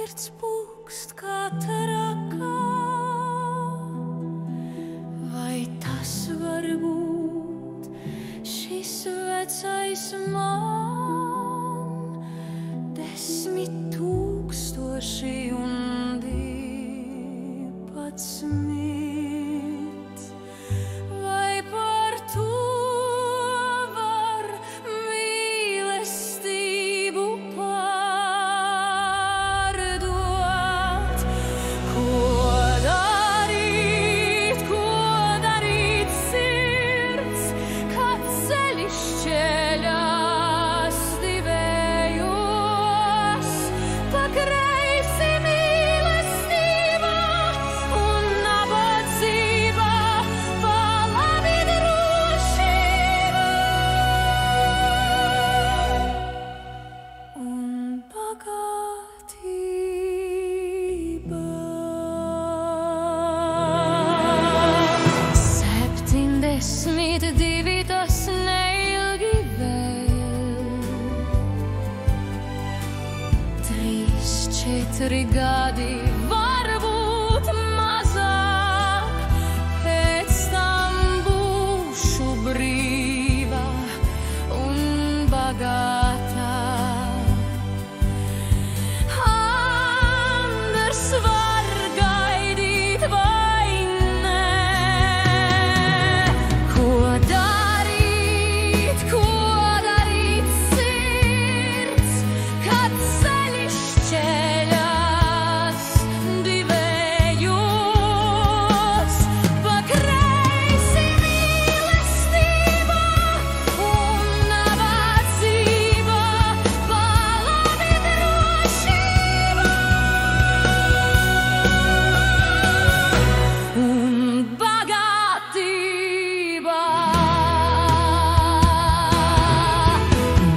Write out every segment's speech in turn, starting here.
sirds pūkst kā tarakā. Vai tas var būt šis vecais man? 10,000 un 12. Vai par to var mīlestību pārdot? Ko darīt sirds, kad ceļš šķēļās divējos? Pa kreisi mīlestība un nabadzība, pa labi drošība un bagātība. 72 tas neilgi vēl, 3-4 gadi, varbūt mazāk, pēc tam būšu brīva un bagātā. Anders var gaidīt vai nē? Ko darīt sirds, kad ceļš šķēļās divējos? Pa kreisi mīlestība un nabadzība, pa labi drošība un bagātība.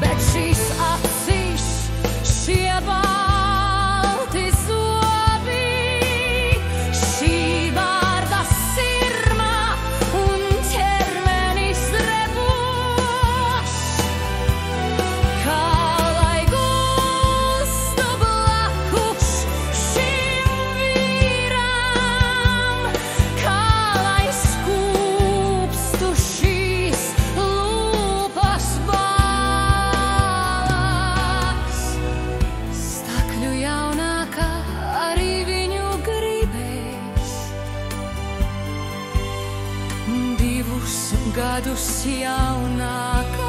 Bet šīs acīs, šie balti zobi, šī vārda sirma un ķermenis rebos, kā lai gulstu blakus šim vīram, kā lai skūpstu šīs lūpas balas. Stakļu jaunākā arī viņu gribēs, 2 gadus jaunākā